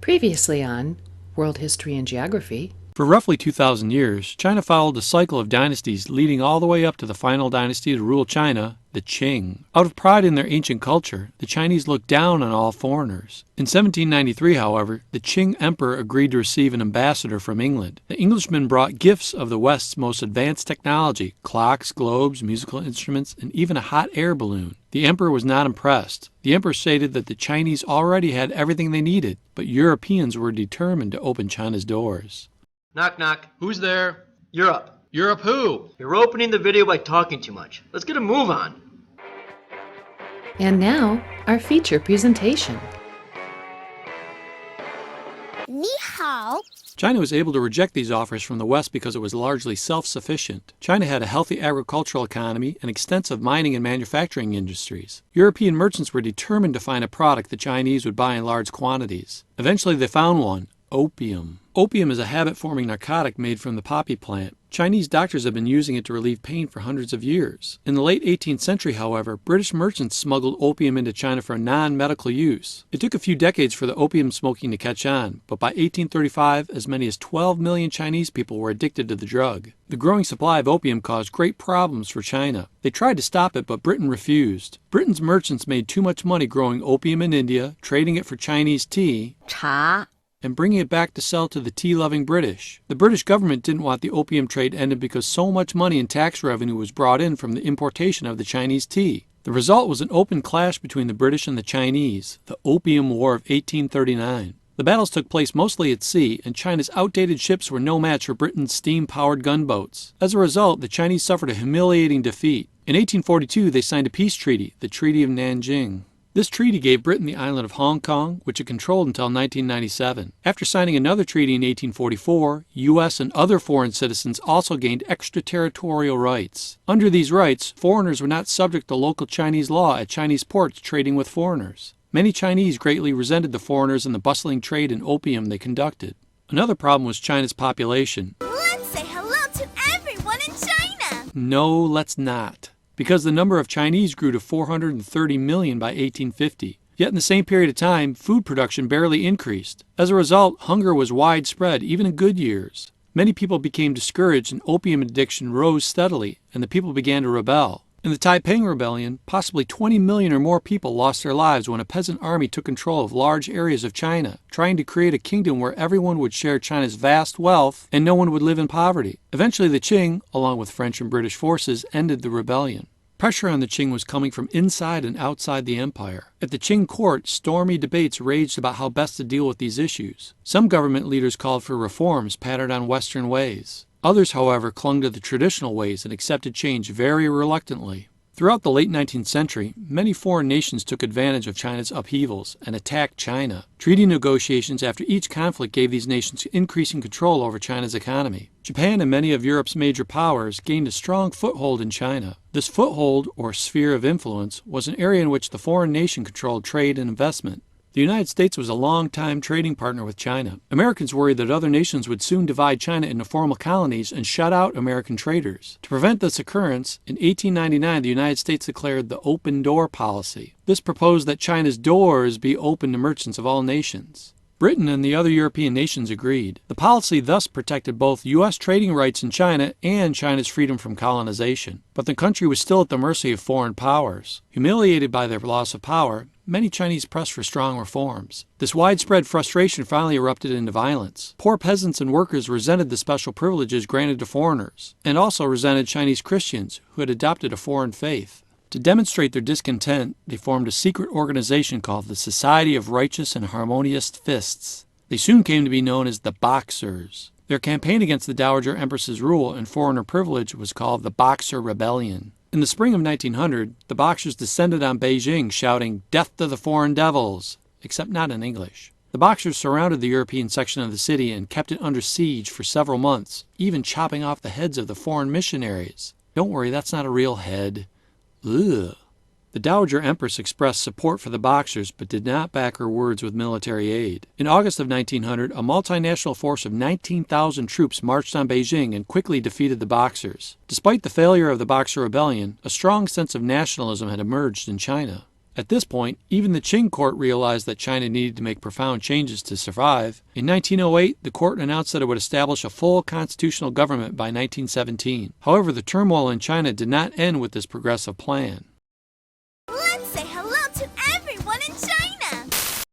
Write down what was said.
Previously on World History and Geography. For roughly 2,000 years, China followed a cycle of dynasties leading all the way up to the final dynasty to rule China, the Qing. Out of pride in their ancient culture, the Chinese looked down on all foreigners. In 1793, however, the Qing emperor agreed to receive an ambassador from England. The Englishmen brought gifts of the West's most advanced technology: clocks, globes, musical instruments, and even a hot air balloon. The emperor was not impressed. The emperor stated that the Chinese already had everything they needed, but Europeans were determined to open China's doors. Knock, knock. Who's there? You're up. You're up who? You're opening the video by talking too much. Let's get a move on. And now, our feature presentation. Ni hao. China was able to reject these offers from the West because it was largely self-sufficient. China had a healthy agricultural economy and extensive mining and manufacturing industries. European merchants were determined to find a product the Chinese would buy in large quantities. Eventually they found one: opium. Opium is a habit-forming narcotic made from the poppy plant. Chinese doctors have been using it to relieve pain for hundreds of years. In the late 18th century, however, British merchants smuggled opium into China for non-medical use. It took a few decades for the opium smoking to catch on, but by 1835, as many as 12 million Chinese people were addicted to the drug. The growing supply of opium caused great problems for China. They tried to stop it, but Britain refused. Britain's merchants made too much money growing opium in India, trading it for Chinese tea, Cha. and bringing it back to sell to the tea-loving British. The British government didn't want the opium trade ended because so much money in tax revenue was brought in from the importation of the Chinese tea. The result was an open clash between the British and the Chinese, the Opium War of 1839. The battles took place mostly at sea, and China's outdated ships were no match for Britain's steam-powered gunboats. As a result, the Chinese suffered a humiliating defeat. In 1842, they signed a peace treaty, the Treaty of Nanjing. This treaty gave Britain the island of Hong Kong, which it controlled until 1997. After signing another treaty in 1844, U.S. and other foreign citizens also gained extraterritorial rights. Under these rights, foreigners were not subject to local Chinese law at Chinese ports trading with foreigners. Many Chinese greatly resented the foreigners and the bustling trade in opium they conducted. Another problem was China's population. Let's say hello to everyone in China. No, let's not. Because the number of Chinese grew to 430 million by 1850. Yet in the same period of time, food production barely increased. As a result, hunger was widespread, even in good years. Many people became discouraged and opium addiction rose steadily, and the people began to rebel. In the Taiping Rebellion, possibly 20 million or more people lost their lives when a peasant army took control of large areas of China, trying to create a kingdom where everyone would share China's vast wealth and no one would live in poverty. Eventually the Qing, along with French and British forces, ended the rebellion. Pressure on the Qing was coming from inside and outside the empire. At the Qing court, stormy debates raged about how best to deal with these issues. Some government leaders called for reforms patterned on Western ways. Others, however, clung to the traditional ways and accepted change very reluctantly. Throughout the late 19th century, many foreign nations took advantage of China's upheavals and attacked China. Treaty negotiations after each conflict gave these nations increasing control over China's economy. Japan and many of Europe's major powers gained a strong foothold in China. This foothold, or sphere of influence, was an area in which the foreign nation controlled trade and investment. The United States was a long-time trading partner with China. Americans worried that other nations would soon divide China into formal colonies and shut out American traders. To prevent this occurrence, in 1899 the United States declared the Open Door Policy. This proposed that China's doors be open to merchants of all nations. Britain and the other European nations agreed. The policy thus protected both U.S. trading rights in China and China's freedom from colonization. But the country was still at the mercy of foreign powers. Humiliated by their loss of power, many Chinese pressed for strong reforms. This widespread frustration finally erupted into violence. Poor peasants and workers resented the special privileges granted to foreigners, and also resented Chinese Christians who had adopted a foreign faith. To demonstrate their discontent, they formed a secret organization called the Society of Righteous and Harmonious Fists. They soon came to be known as the Boxers. Their campaign against the Dowager Empress's rule and foreigner privilege was called the Boxer Rebellion. In the spring of 1900, the Boxers descended on Beijing shouting, "Death to the foreign devils," except not in English. The Boxers surrounded the European section of the city and kept it under siege for several months, even chopping off the heads of the foreign missionaries. Don't worry, that's not a real head. Ugh. The Dowager Empress expressed support for the Boxers but did not back her words with military aid. In August of 1900, a multinational force of 19,000 troops marched on Beijing and quickly defeated the Boxers. Despite the failure of the Boxer Rebellion, a strong sense of nationalism had emerged in China. At this point, even the Qing court realized that China needed to make profound changes to survive. In 1908, the court announced that it would establish a full constitutional government by 1917. However, the turmoil in China did not end with this progressive plan.